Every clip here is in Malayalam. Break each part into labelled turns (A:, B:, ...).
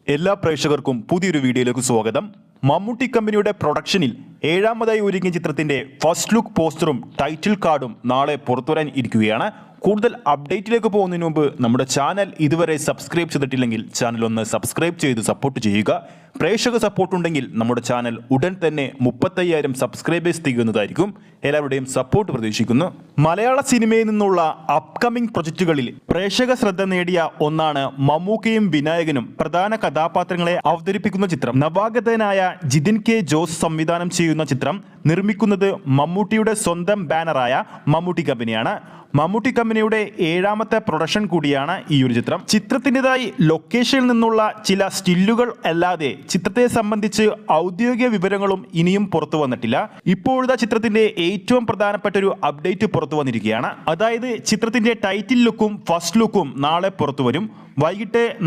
A: എല്ലാ പ്രേക്ഷകർക്കും പുതിയൊരു വീഡിയോയിലേക്ക് സ്വാഗതം. മമ്മൂട്ടി കമ്പനിയുടെ പ്രൊഡക്ഷനിൽ ഏഴാമതായി ഒരുങ്ങിയ ചിത്രത്തിന്റെ ഫസ്റ്റ് ലുക്ക് പോസ്റ്ററും ടൈറ്റിൽ കാർഡും നാളെ പുറത്തുവരാൻ ഇരിക്കുകയാണ്. കൂടുതൽ അപ്ഡേറ്റിലേക്ക് പോകുന്നതിന് മുമ്പ് നമ്മുടെ ചാനൽ ഇതുവരെ സബ്സ്ക്രൈബ് ചെയ്തിട്ടില്ലെങ്കിൽ ചാനൽ ഒന്ന് സബ്സ്ക്രൈബ് ചെയ്ത് സപ്പോർട്ട് ചെയ്യുക. പ്രേക്ഷക സപ്പോർട്ട് ഉണ്ടെങ്കിൽ നമ്മുടെ ചാനൽ ഉടൻ തന്നെ 35,000 സബ്സ്ക്രൈബേഴ്സ് തികയുന്നതായിരിക്കും. എല്ലാവരുടെയും സപ്പോർട്ട് പ്രതീക്ഷിക്കുന്നു. മലയാള സിനിമയിൽ നിന്നുള്ള അപ്കമിംഗ് പ്രൊജക്റ്റുകളിൽ പ്രേക്ഷക ശ്രദ്ധ നേടിയ ഒന്നാണ് മമ്മൂക്കയും വിനായകനും പ്രധാന കഥാപാത്രങ്ങളെ അവതരിപ്പിക്കുന്ന ചിത്രം. നവാഗതനായ ജിതിൻ കെ ജോസ് സംവിധാനം ചെയ്യുന്ന ചിത്രം നിർമ്മിക്കുന്നത് മമ്മൂട്ടിയുടെ സ്വന്തം ബാനറായ മമ്മൂട്ടി കമ്പനിയാണ്. മമ്മൂട്ടി കമ്പനിയുടെ ഏഴാമത്തെ പ്രൊഡക്ഷൻ കൂടിയാണ് ഈ ഒരു ചിത്രം. ചിത്രത്തിൻ്റെതായി ലൊക്കേഷനിൽ നിന്നുള്ള ചില സ്റ്റില്ലുകൾ അല്ലാതെ ചിത്രത്തെ സംബന്ധിച്ച് ഔദ്യോഗിക വിവരങ്ങളും ഇനിയും പുറത്തു വന്നിട്ടില്ല. ഇപ്പോഴത്തെ ചിത്രത്തിന്റെ ഏറ്റവും പ്രധാനപ്പെട്ട ഒരു അപ്ഡേറ്റ് പുറത്തു വന്നിരിക്കുകയാണ്. അതായത് ചിത്രത്തിന്റെ ടൈറ്റിൽ ലുക്കും ഫസ്റ്റ് ലുക്കും നാളെ പുറത്തു വരും.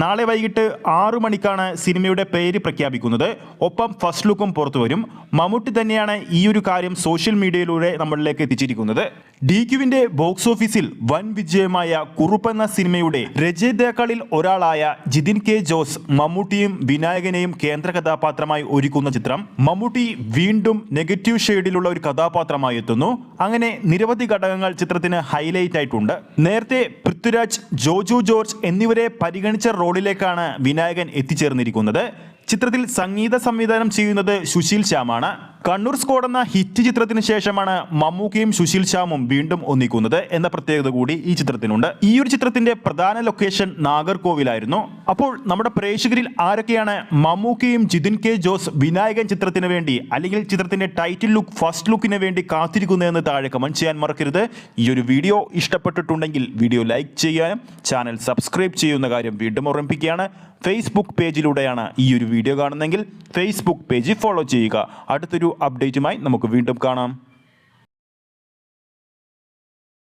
A: നാളെ വൈകിട്ട് 6 മണിക്കാണ് സിനിമയുടെ പേര് പ്രഖ്യാപിക്കുന്നത്. ഒപ്പം ഫസ്റ്റ് ലുക്കും പുറത്തു വരും. മമ്മൂട്ടി തന്നെയാണ് ഈ ഒരു കാര്യം സോഷ്യൽ മീഡിയയിലൂടെ നമ്മളിലേക്ക് എത്തിച്ചിരിക്കുന്നത്. DQവിന്റെ ബോക്സ് ഓഫീസിൽ വൻ വിജയമായ കുറുപ്പ് എന്ന സിനിമയുടെ രചയിതാക്കളിൽ ഒരാളായ ജിതിൻ കെ ജോസ് മമ്മൂട്ടിയും വിനായകനെയും കേന്ദ്ര കഥാപാത്രമായി ഒരുക്കുന്ന ചിത്രം. മമ്മൂട്ടി വീണ്ടും നെഗറ്റീവ് ഷെയ്ഡിലുള്ള ഒരു കഥാപാത്രമായി എത്തുന്നു. അങ്ങനെ നിരവധി ഘടകങ്ങൾ ചിത്രത്തിന് ഹൈലൈറ്റ് ആയിട്ടുണ്ട്. നേരത്തെ പൃഥ്വിരാജ്, ജോജു ജോർജ് എന്നിവരെ പരിഗണിച്ച റോളിലേക്കാണ് വിനായകൻ എത്തിച്ചേർന്നിരിക്കുന്നത്. ചിത്രത്തിൽ സംഗീത സംവിധാനം ചെയ്യുന്നത് സുശീൽ ശ്യാമാണ്. കണ്ണൂർ സ്ക്വാഡ് എന്ന ഹിറ്റ് ചിത്രത്തിന് ശേഷമാണ് മമ്മൂക്കയും സുശീൽ ശ്യാമും വീണ്ടും ഒന്നിക്കുന്നത് എന്ന പ്രത്യേകത കൂടി ഈ ചിത്രത്തിനുണ്ട്. ഈ ഒരു ചിത്രത്തിന്റെ പ്രധാന ലൊക്കേഷൻ നാഗർകോവിലായിരുന്നു. അപ്പോൾ നമ്മുടെ പ്രേക്ഷകരിൽ ആരൊക്കെയാണ് മമ്മൂക്കയും ജിതിൻ കെ ജോസ് വിനായകൻ ചിത്രത്തിന് വേണ്ടി അല്ലെങ്കിൽ ചിത്രത്തിന്റെ ടൈറ്റിൽ ലുക്ക് ഫസ്റ്റ് ലുക്കിന് വേണ്ടി കാത്തിരിക്കുന്നതെന്ന് താഴെ കമന്റ് ചെയ്യാൻ മറക്കരുത്. ഈ ഒരു വീഡിയോ ഇഷ്ടപ്പെട്ടിട്ടുണ്ടെങ്കിൽ വീഡിയോ ലൈക്ക് ചെയ്യാനും ചാനൽ സബ്സ്ക്രൈബ് ചെയ്യുന്ന കാര്യം വീണ്ടും ഓർമ്മിപ്പിക്കുകയാണ്. ഫേസ്ബുക്ക് പേജിലൂടെയാണ് ഈ ഒരു വീഡിയോ കാണുന്നതെങ്കിൽ ഫേസ്ബുക്ക് പേജ് ഫോളോ ചെയ്യുക. അടുത്തൊരു അപ്ഡേറ്റുമായി നമുക്ക് വീണ്ടും കാണാം.